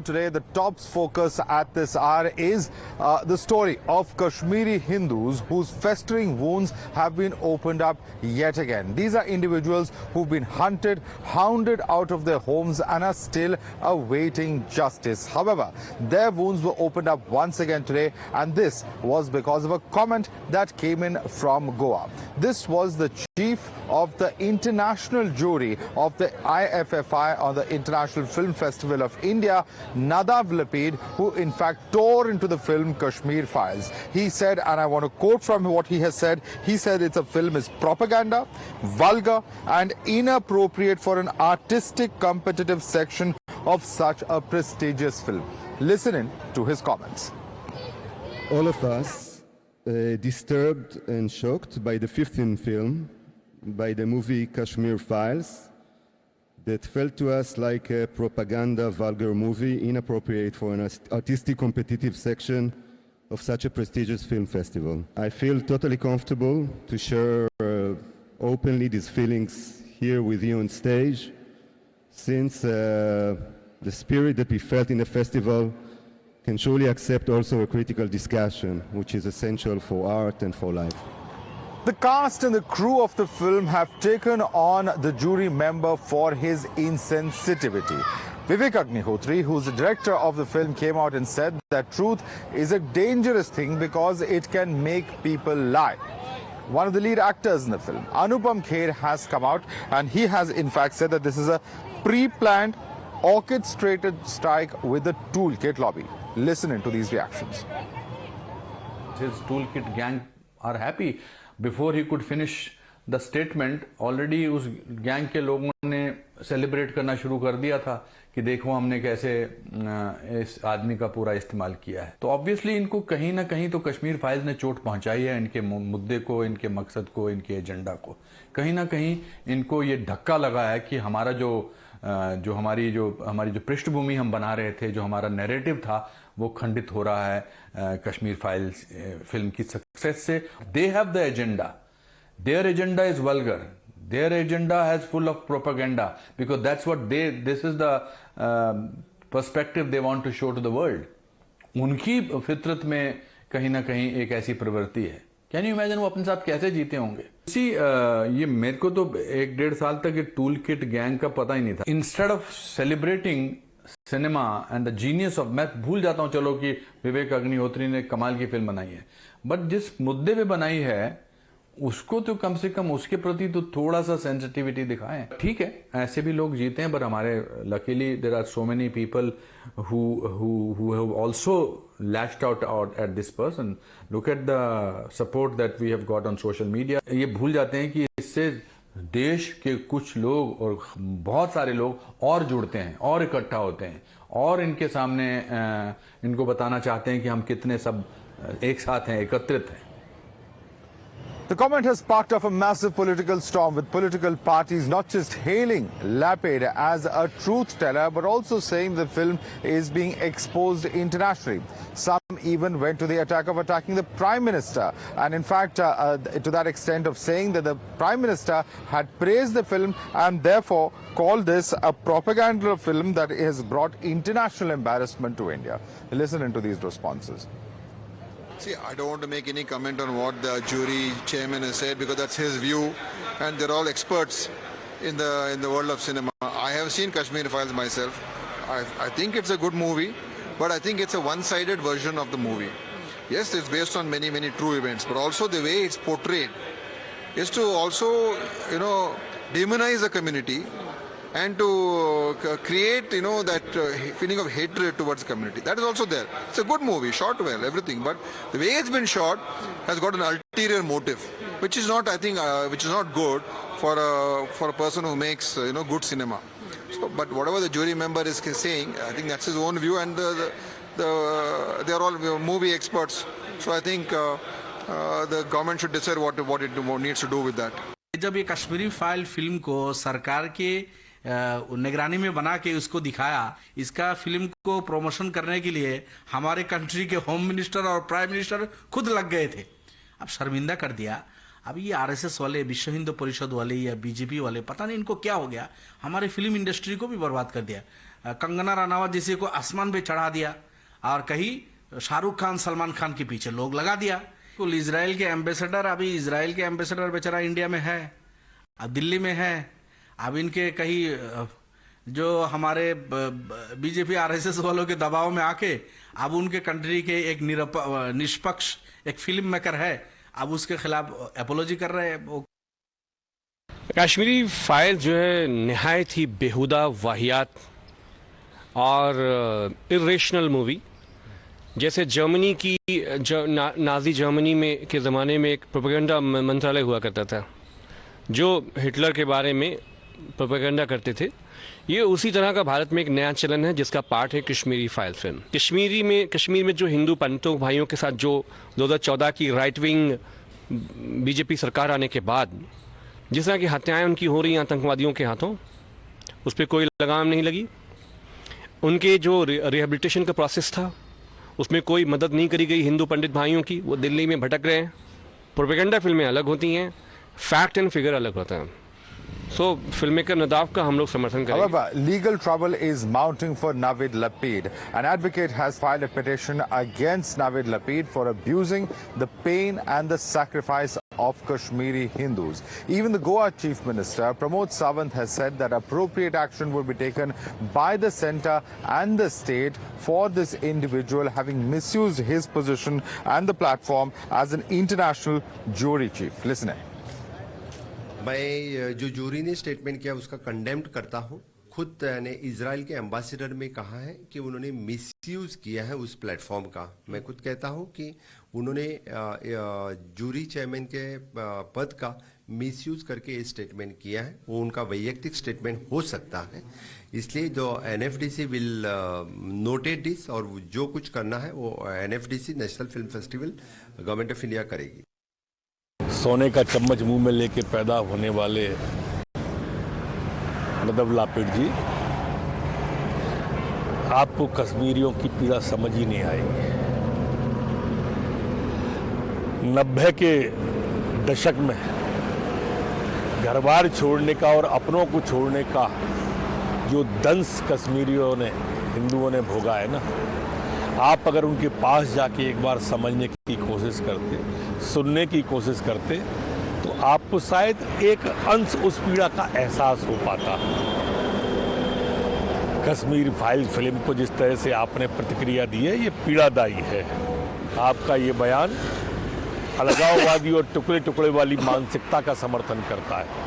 Today, the top focus at this hour is the story of Kashmiri Hindus whose festering wounds have been opened up yet again. These are individuals who've been hunted, hounded out of their homes and are still awaiting justice. However, their wounds were opened up once again today, and this was because of a comment that came in from Goa. This was the chief of the international jury of the IFFI on the International Film Festival of India, Nadav Lapid, who in fact tore into the film Kashmir Files. He said, and I want to quote from what he has said, he said it's a film is propaganda, vulgar and inappropriate for an artistic competitive section of such a prestigious film. Listen in to his comments. All of us disturbed and shocked by the 15th film, by the movie Kashmir Files, that felt to us like a propaganda, vulgar movie, inappropriate for an artistic competitive section of such a prestigious film festival. I feel totally comfortable to share openly these feelings here with you on stage, since the spirit that we felt in the festival can surely accept also a critical discussion, which is essential for art and for life. The cast and the crew of the film have taken on the jury member for his insensitivity. Vivek Agnihotri, who's the director of the film, came out and said that truth is a dangerous thing because it can make people lie. One of the lead actors in the film, Anupam Kher, has come out and he has in fact said that this is a pre-planned, orchestrated strike with the toolkit lobby. Listen into these reactions. His toolkit gang are happy. Before he could finish the statement, already उस gang के लोगों ने celebrate करना शुरू कर दिया था कि देखो हमने कैसे इस आदमी का पूरा इस्तेमाल किया है. तो ऑब्वियसली इनको कहीं ना कहीं तो कश्मीर फाइल्स ने चोट पहुंचाई है, इनके मुद्दे को, इनके मकसद को, इनके एजेंडा को. कहीं ना कहीं इनको ये धक्का लगा है कि हमारा जो हमारी पृष्ठभूमि हम बना रहे थे, जो हमारा नैरेटिव था, वो खंडित हो रहा है कश्मीर फाइल्स फिल्म की सक्सेस से. They have the agenda. Their agenda is vulgar. Their agenda has full of propaganda because that's what this is the perspective they want to show to the world. उनकी फितरत में कहीं ना कहीं एक ऐसी प्रवृत्ति है. कैन यू इमेजिन वो अपने साथ कैसे जीते होंगे. ये मेरे को तो 1-1.5 साल तक ये टूल किट गैंग का पता ही नहीं था. Instead of celebrating cinema and the genius of, मैं भूल जाता हूं चलो कि विवेक अग्निहोत्री ने कमाल की फिल्म बनाई है, बट जिस मुद्दे पे बनाई है उसको तो कम से कम उसके प्रति तो थोड़ा सा सेंसिटिविटी दिखाएं. ठीक है, ऐसे भी लोग जीते हैं, पर हमारे luckily there are so many people who have also lashed out at this person. Look at the support that we have got on social media. ये भूल जाते हैं कि इससे देश के कुछ लोग और बहुत सारे लोग और जुड़ते हैं और इकट्ठा होते हैं और इनके सामने इनको बताना चाहते हैं कि हम कितने सब एक साथ हैं, एकत्रित हैं. The comment has sparked off a massive political storm, with political parties not just hailing Lapid as a truth teller, but also saying the film is being exposed internationally. Some even went to the attack of attacking the Prime Minister, and in fact to that extent of saying that the Prime Minister had praised the film and therefore called this a propaganda film that has brought international embarrassment to India. Listen into these responses. See, I don't want to make any comment on what the jury chairman has said because that's his view, and they're all experts in the world of cinema. I have seen Kashmir Files myself. I think it's a good movie, but I think it's a one-sided version of the movie. Yes, it's based on many true events, but also the way it's portrayed is to also, demonize the community and to create, that feeling of hatred towards the community. That is also there. It's a good movie, shot well, everything, but the way it's been shot has got an ulterior motive, which is not, I think, which is not good for a person who makes, good cinema. So, but whatever the jury member is saying, I think that's his own view, and they are all movie experts. So I think the government should decide what it needs to do with that. जब ये Kashmiri file film को सरकार के निगरानी में बना के उसको दिखाया, इसका फिल्म को प्रमोशन करने के लिए हमारे कंट्री के होम मिनिस्टर और प्राइम मिनिस्टर खुद लग गए थे. अब शर्मिंदा कर दिया. अब ये आरएसएस वाले, विश्व हिंदू परिषद वाले या बीजेपी वाले, पता नहीं इनको क्या हो गया, हमारे फिल्म इंडस्ट्री को भी बर्बाद कर दिया. कंगना रनावत जिसे को आसमान पे चढ़ा दिया और कहीं शाहरुख खान सलमान खान के पीछे लोग लगा दिया। तो इजराइल के एम्बेसडर, अभी इजराइल के एम्बेसडर बेचारा इंडिया में है, अब दिल्ली में है। अब इनके कहीं जो हमारे बीजेपी आरएसएस वालों के दबाव में आके अब उनके कंट्री के एक निष्पक्ष एक फिल्म मेकर है, अब उसके खिलाफ एपोलॉजी कर रहे हैं। कश्मीरी फाइल जो है निहायत ही बेहुदा, वाहियात और इरेशनल मूवी। जैसे जर्मनी की नाजी जर्मनी में के ज़माने में एक प्रोपेगेंडा मंत्रालय हुआ करता था जो हिटलर के बारे में प्रोपेगेंडा करते थे, ये उसी तरह का भारत में एक नया चलन है जिसका पार्ट है कश्मीरी फाइल फिल्म। कश्मीर में जो हिंदू पंडितों भाइयों के साथ जो 2014 की राइट विंग बीजेपी सरकार आने के बाद जिस तरह की हत्याएं उनकी हो रही आतंकवादियों के हाथों, उस पर कोई लगाम नहीं लगी। उनके जो रिहेबिलिटेशन का प्रोसेस था उसमें कोई मदद नहीं करी गई हिंदू पंडित भाइयों की, वो दिल्ली में भटक रहे हैं। प्रोपेगेंडा फिल्में अलग होती हैं, फैक्ट एंड फिगर अलग होता है। So, filmmaker Nadav का हम लोग समर्थन करेंगे। However, legal trouble is mounting for Nadav Lapid. An advocate has filed a petition against Nadav Lapid for abusing the pain and the sacrifice of Kashmiri Hindus. Even the Goa Chief Minister Pramod Sawant has said that appropriate action will be taken by the centre and the state for this individual having misused his position and the platform as an international jury chief. Listen in. मैं जो jury ने statement किया उसका condemned करता हूं। खुद ने Israel के एम्बेसडर में कहा है कि उन्होंने मिसयूज किया है उस प्लेटफॉर्म का। मैं खुद कहता हूं कि उन्होंने जूरी चेयरमैन के पद का मिसयूज करके ये स्टेटमेंट किया है। वो उनका वैयक्तिक स्टेटमेंट हो सकता है, इसलिए जो एनएफडीसी विल नोटेड दिस और जो कुछ करना है वो NFDC national film festival government of India करेगी। सोने का चम्मच मुंह में लेके पैदा होने वाले नदव लापिड जी, आपको कश्मीरियों की पीड़ा समझ ही नहीं आएगी। 90 के दशक में घर बार छोड़ने का और अपनों को छोड़ने का जो दंश कश्मीरियों ने, हिंदुओं ने भोगा है ना, आप अगर उनके पास जाके एक बार समझने की कोशिश करते, सुनने की कोशिश करते, तो आपको शायद एक अंश उस पीड़ा का एहसास हो पाता। कश्मीर फाइल फिल्म को जिस तरह से आपने प्रतिक्रिया दी है, ये पीड़ादायी है। आपका ये बयान अलगाववादी और टुकड़े टुकड़े वाली मानसिकता का समर्थन करता है।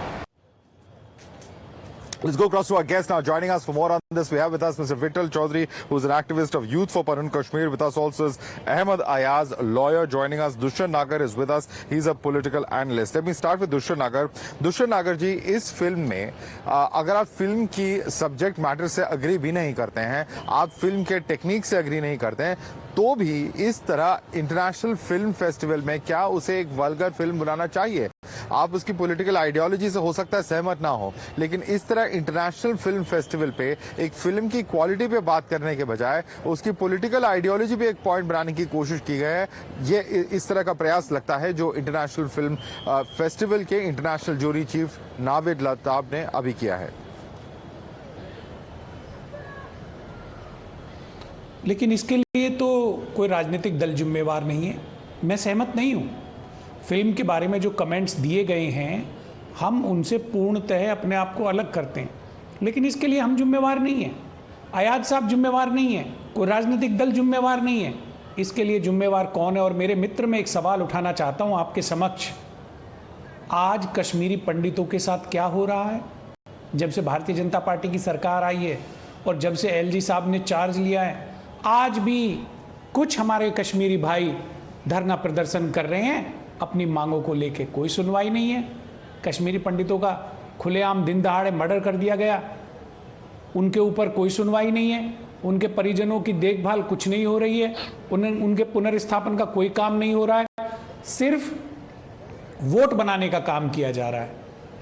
Let's go across to our guest now. Joining us for more on this, we have with us Mr. Vittal Chaudhary, who's an activist of Youth for Panun Kashmir. With us also is Ahmed Ayaz, lawyer. Joining us, Dushyant Nagar is with us. He's a political analyst. Let me start with Dushyant Nagar. Dushyant Nagar जी, इस film में अगर आप film की subject matter से agree भी नहीं करते हैं, आप फिल्म के टेक्निक से अग्री नहीं करते हैं, तो भी इस तरह इंटरनेशनल फिल्म फेस्टिवल में क्या उसे एक वल्गर फिल्म बनाना चाहिए? आप उसकी पॉलिटिकल आइडियोलॉजी से हो सकता है सहमत ना हो, लेकिन इस तरह इंटरनेशनल फिल्म फेस्टिवल पे एक फिल्म की क्वालिटी पे बात करने के बजाय उसकी पॉलिटिकल आइडियोलॉजी पे एक पॉइंट बनाने की कोशिश की गई है। ये इस तरह का प्रयास लगता है जो इंटरनेशनल फिल्म फेस्टिवल के इंटरनेशनल जूरी चीफ नाविद लताब ने अभी किया है। लेकिन इसके लिए तो कोई राजनीतिक दल जिम्मेवार नहीं है। मैं सहमत नहीं हूँ। फिल्म के बारे में जो कमेंट्स दिए गए हैं, हम उनसे पूर्णतः अपने आप को अलग करते हैं, लेकिन इसके लिए हम जिम्मेवार नहीं हैं। अयाज साहब जिम्मेवार नहीं है, कोई राजनीतिक दल जिम्मेवार नहीं है। इसके लिए जिम्मेवार कौन है? और मेरे मित्र, मैं एक सवाल उठाना चाहता हूँ आपके समक्ष। आज कश्मीरी पंडितों के साथ क्या हो रहा है? जब से भारतीय जनता पार्टी की सरकार आई है और जब से एलजी साहब ने चार्ज लिया है, आज भी कुछ हमारे कश्मीरी भाई धरना प्रदर्शन कर रहे हैं अपनी मांगों को लेके। कोई सुनवाई नहीं है। कश्मीरी पंडितों का खुलेआम दिन दहाड़े मर्डर कर दिया गया, उनके ऊपर कोई सुनवाई नहीं है। उनके परिजनों की देखभाल कुछ नहीं हो रही है, उनके पुनर्स्थापन का कोई काम नहीं हो रहा है। सिर्फ वोट बनाने का काम किया जा रहा है।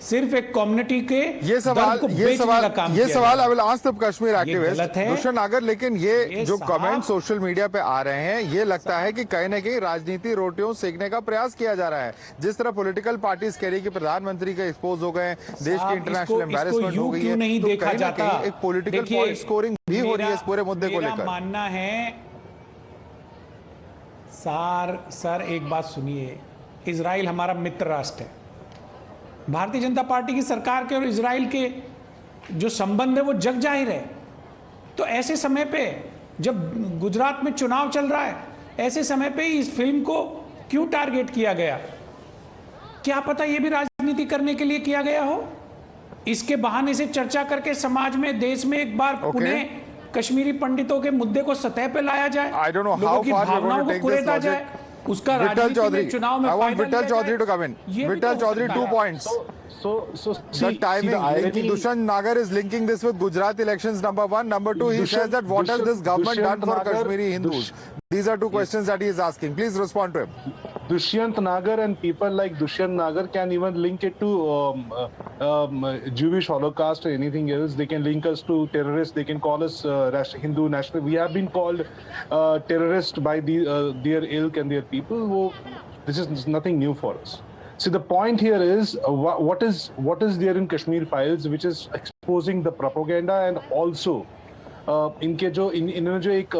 सिर्फ एक कम्युनिटी के ये सवाल I will ask the Kashmir activist Dushyant नागर, लेकिन ये जो कमेंट सोशल मीडिया पे आ रहे हैं, ये लगता है कि कहीं ना कहीं राजनीति रोटियों सेकने का प्रयास किया जा रहा है। जिस तरह पॉलिटिकल पार्टीज कह रही कि प्रधानमंत्री का एक्सपोज हो गए, देश की इंटरनेशनल एम्बैरेसमेंट हो गई है, नहीं तो देखा जाता, एक पॉलिटिकल पॉइंट स्कोरिंग भी हो रही है इस पूरे मुद्दे को लेकर। मानना है सर एक बात सुनिए, इजराइल हमारा मित्र राष्ट्र है। भारतीय जनता पार्टी की सरकार के और इजराइल के जो संबंध है वो जग जाहिर है। तो ऐसे समय पे जब गुजरात में चुनाव चल रहा है, ऐसे समय पे इस फिल्म को क्यों टारगेट किया गया? क्या पता ये भी राजनीति करने के लिए किया गया हो, इसके बहाने से चर्चा करके समाज में, देश में एक बार पुनः कश्मीरी पंडितों के मुद्दे को सतह पे लाया जाए, लोगों की भावनाओं को कुरेदा जाए, उसका राजनीति में चुनाव में फायदा लिया जाए। Chaudhary to come in. Vittal Chaudhary, 2 points. So the timing, Dushyant Nagar is linking this with Gujarat elections, number 1. Number 2, he says that what has this government done for Kashmiri Hindus? These are 2 questions that he is asking. Please respond to him. Dushyant Nagar and people like Dushyant Nagar can even link it to Jewish Holocaust or anything else. They can link us to terrorists. They can call us Hindu national. We have been called terrorists by their ilk and their people. This is nothing new for us. See, the point here is what is there in Kashmir Files, which is exposing the propaganda and also इन्होंने जो एक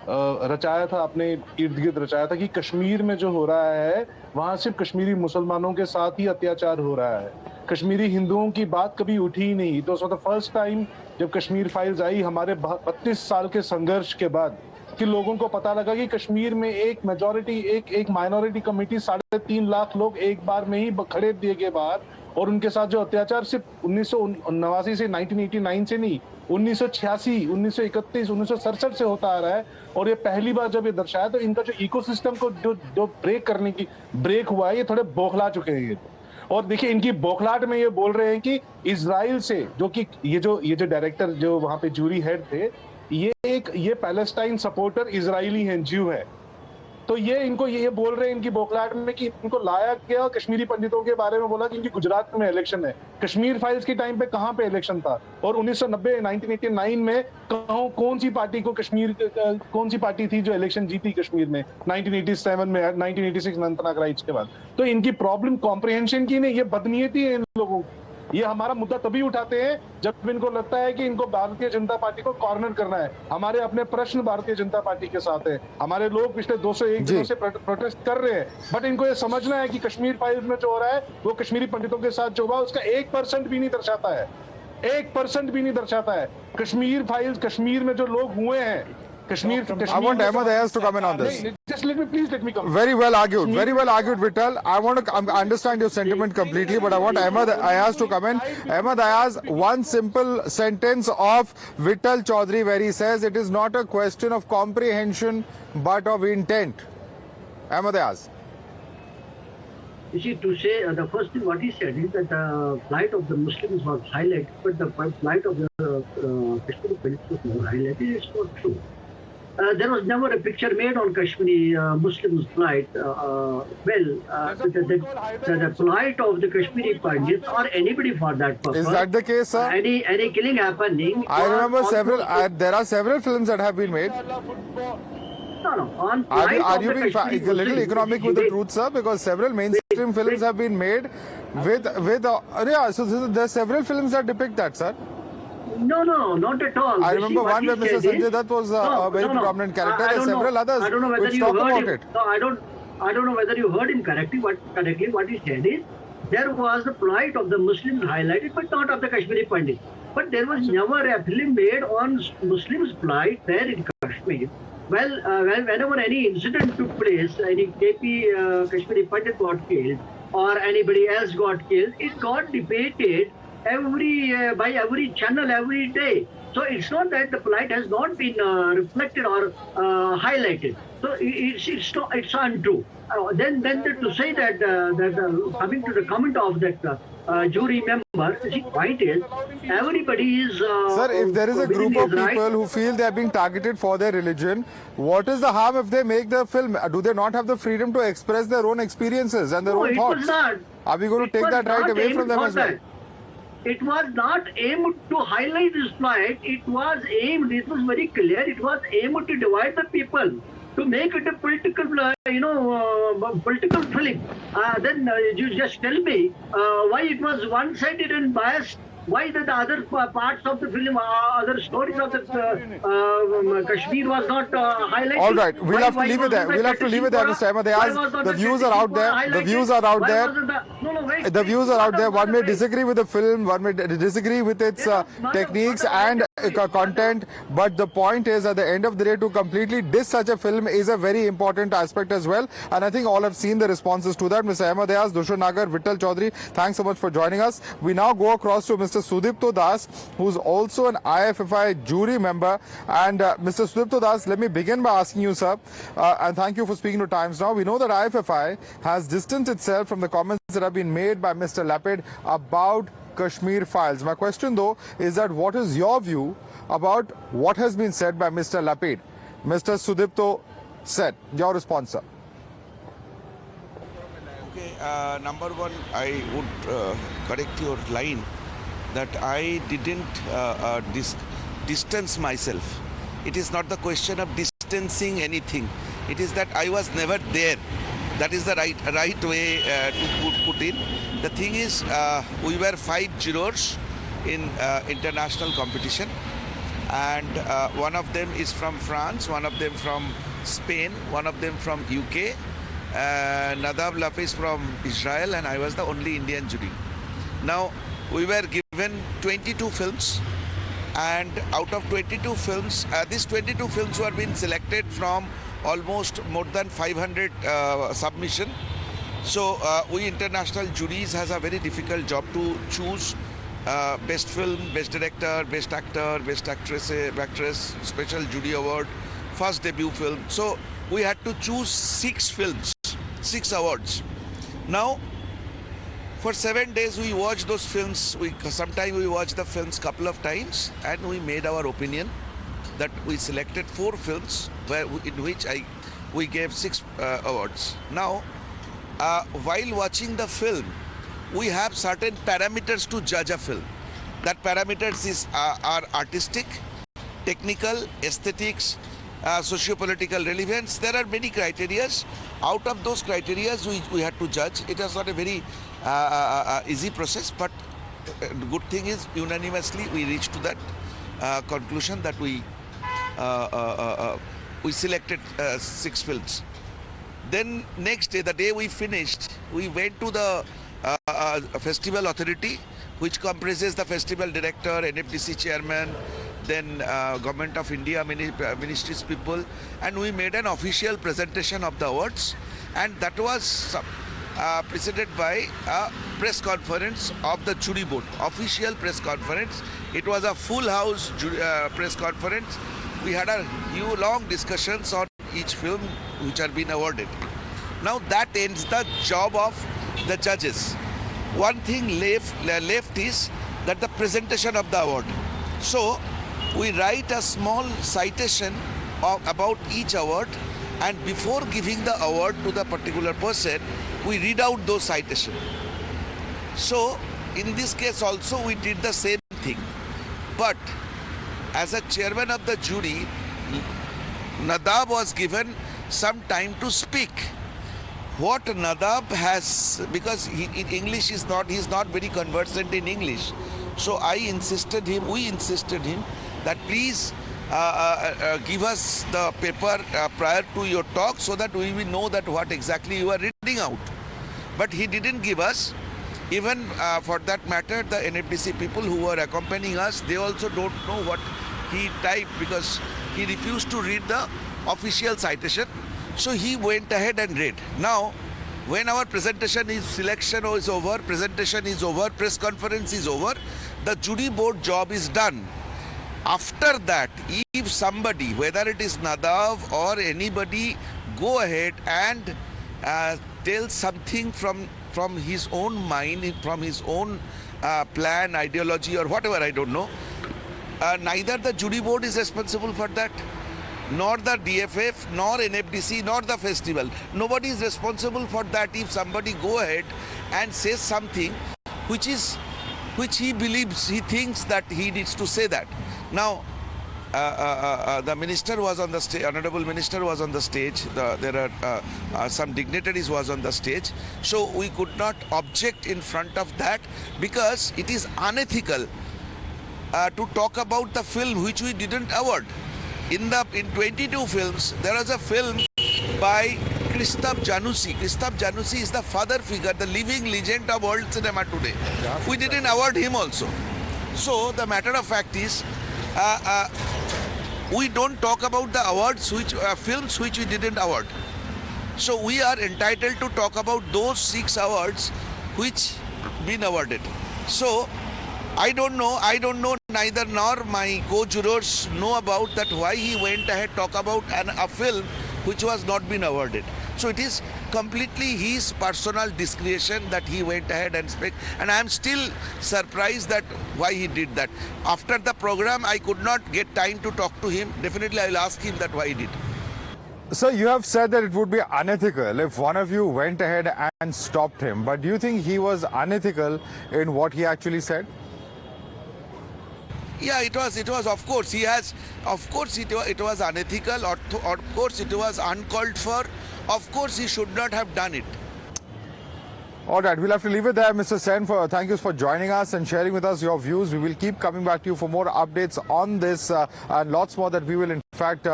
रचाया था, अपने इर्द गिर्द रचाया था कि कश्मीर में जो हो रहा है वहां सिर्फ कश्मीरी मुसलमानों के साथ ही अत्याचार हो रहा है, कश्मीरी हिंदुओं की बात कभी उठी ही नहीं। तो फॉर द फर्स्ट टाइम जब कश्मीर फाइल्स आई, हमारे 32 साल के संघर्ष के बाद, कि लोगों को पता लगा कि कश्मीर में एक मेजॉरिटी, एक माइनॉरिटी कमेटी 3.5 लाख लोग एक बार में ही खड़े दिए गए बाहर, और उनके साथ जो अत्याचार सिर्फ 1989 से 1989 से नहीं, 1986, 1931, 1967 से होता आ रहा है। और ये पहली बार जब ये दर्शाया तो इनका जो इकोसिस्टम को जो ब्रेक हुआ है, ये थोड़े बौखला चुके हैं ये। और देखिए इनकी बौखलाहट में ये बोल रहे हैं कि इजराइल से, जो कि ये जो डायरेक्टर जो वहां पे जूरी हेड थे, ये पैलेस्टाइन सपोर्टर इजरायली हैं, ज्यू है। तो ये इनको ये बोल रहे हैं इनकी बौखलाहट में कि इनको लाया गया कश्मीरी पंडितों के बारे में बोला कि इनकी गुजरात में इलेक्शन है। कश्मीर फाइल्स के टाइम पे कहां पे इलेक्शन था? और 1989 में कौन सी पार्टी को कौन सी पार्टी थी जो इलेक्शन जीती कश्मीर में 1987 में, 1986 अनंतनाग राइट्स के बाद? तो इनकी प्रॉब्लम कॉम्प्रिहेंशन की नहीं, ये बदनीयती है इन लोगों की। ये हमारा मुद्दा तभी उठाते हैं जब इनको लगता है कि इनको भारतीय जनता पार्टी को कॉर्नर करना है। हमारे अपने प्रश्न भारतीय जनता पार्टी के साथ है, हमारे लोग पिछले 201 दिनों से प्रोटेस्ट कर रहे हैं, बट इनको ये समझना है कि कश्मीर फाइल्स में जो हो रहा है वो कश्मीरी पंडितों के साथ जो हुआ उसका 1% भी नहीं दर्शाता है, 1% भी नहीं दर्शाता है। कश्मीर फाइल्स, कश्मीर में जो लोग हुए हैं, Kashmir. I want Ahmed Ayaz to come in on this. Just let me come. Very well argued, Vittal. I want to understand your sentiment completely, but I want Ahmed Ayaz to come in. Ahmed Ayaz, one simple sentence of Vittal Chaudhary where he says it is not a question of comprehension but of intent. Ahmed Ayaz. You see, to say the first thing what he said is that the plight of the Muslims was highlighted, but the plight of the Kashmiri Pandits was not highlighted. It's not true. There was never a picture made on Kashmiri Muslims' plight. The plight of the Kashmiri Pandits or anybody for that purpose. Is that the case, sir? Any killing happening. I remember there are several films that have been made. No. Are you being a little economic with the truth, sir? Because several mainstream films have been made with so there are several films that depict that, sir. No, not at all. I remember one where Mr. Sanjay Dutt was a very prominent character. There are several others which talk about it. No, I don't know whether you heard him correctly. What he said is there was the plight of the Muslims highlighted, but not of the Kashmiri Pandits. But there was never a film made on Muslims' plight there in Kashmir. Well, whenever any incident took place, any KP Kashmiri Pandit got killed or anybody else got killed, it got debated by every channel every day. So it's not that the plight has not been reflected or highlighted. So it's untrue. Then to say that coming to the comment of that jury member, the point is everybody is. Sir, if there is a group of people who feel they are being targeted for their religion, what is the harm if they make the film? Do they not have the freedom to express their own experiences and their own thoughts? Was not. Are we going to take that right away from them as well? It was not aimed to highlight this plight. It was very clear. It was aimed to divide the people, to make it a political, political film. Then you just tell me why it was one-sided and biased. Why the other parts of the film, other stories of the Kashmir was not highlighted? All right, we'll have to leave it there. We'll have to leave it there, Mr. Ahmad. The views are out there. The views are out there. The views are out there. One may disagree with the film, one may disagree with its techniques and content, but the point is, at the end of the day, to completely diss such a film is a very important aspect as well. And I think all have seen the responses to that. Mr. Ahmad, Dushyant Nagar, Vittal Chaudhary, thanks so much for joining us. We now go across to Mr. Sudipto Das, who's also an IFFI jury member. And Mr. Sudipto Das, let me begin by asking you, sir, and thank you for speaking to Times Now. We know that IFFI has distanced itself from the comments that have been made by Mr. Lapid about Kashmir Files. My question, though, is that what is your view about what has been said by Mr. Lapid? Mr. Sudipto said. Your response, sir. Okay, number one, I would correct your line that I didn't distance myself. It is not the question of distancing anything. It is that I was never there. That is the right way to put in. The thing is, we were 5 jurors in international competition, and one of them is from France, one of them from Spain, one of them from UK, Nadav Lapid from Israel, and I was the only Indian jury. Now, we were given 22 films, and out of 22 films, these 22 films were being selected from almost more than 500 submission. So we international juries has a very difficult job to choose best film, best director, best actor, best actress, special jury award, first debut film. So we had to choose 6 films, 6 awards. Now, for 7 days we watched those films. Sometimes we watched the films couple of times, and we made our opinion that we selected 4 films in which we gave 6 awards. Now, while watching the film, we have certain parameters to judge a film. That parameters are artistic, technical, aesthetics, socio-political relevance. There are many criteria. Out of those criteria, we had to judge. It was not a very easy process, but the good thing is unanimously we reached to that conclusion that we selected 6 films. Then next day, the day we finished, we went to the festival authority, which comprises the festival director, NFDC chairman, then Government of India ministries people, and we made an official presentation of the awards, and that was preceded by a press conference of the jury board, official press conference. It was a full house press conference. We had a long discussions on each film which are being awarded. Now that ends the job of the judges. One thing left is that the presentation of the award. So we write a small citation about each award, and before giving the award to the particular person, we read out those citations. So in this case also we did the same thing. But as a chairman of the jury, Nadav was given some time to speak. What Nadav has, because in English he's not very conversant in English. So we insisted him that please give us the paper prior to your talk so that we will know that what exactly you are reading out. But he didn't give us. Even for that matter, the NFDC people who were accompanying us, they also don't know what he typed because he refused to read the official citation. So he went ahead and read. Now, when our presentation is selection is over, presentation is over, press conference is over, the jury board job is done. After that, if somebody, whether it is Nadav or anybody, go ahead and tell something from his own mind, from his own plan, ideology or whatever, I don't know, neither the jury board is responsible for that, nor the DFF, nor NFDC, nor the festival. Nobody is responsible for that if somebody go ahead and says something which he believes, he thinks that he needs to say that. Now, the minister was on the stage, honorable minister was on the stage, there are some dignitaries was on the stage, so we could not object in front of that because it is unethical to talk about the film which we didn't award. In 22 films, there was a film by Christoph Janussi. Christoph Janussi is the father figure, the living legend of world cinema today. We didn't award him also. So the matter of fact is, we don't talk about the awards films which we didn't award. So we are entitled to talk about those 6 awards which been awarded. So I don't know, neither nor my co-jurors know about that why he went ahead talk about a film which was not been awarded. So it is completely his personal discretion that he went ahead and spoke, and I am still surprised that why he did that. After the program, I could not get time to talk to him. Definitely I will ask him that why he did. So you have said that it would be unethical if one of you went ahead and stopped him, but do you think he was unethical in what he actually said? Yeah, it was, of course, it was unethical, or of course it was uncalled for, of course he should not have done it. All right, we'll have to leave it there, Mr. Sen. Thank you for joining us and sharing with us your views. We will keep coming back to you for more updates on this and lots more that we will in fact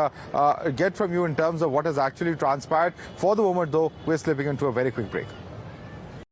get from you in terms of what has actually transpired. For the moment though, we're slipping into a very quick break.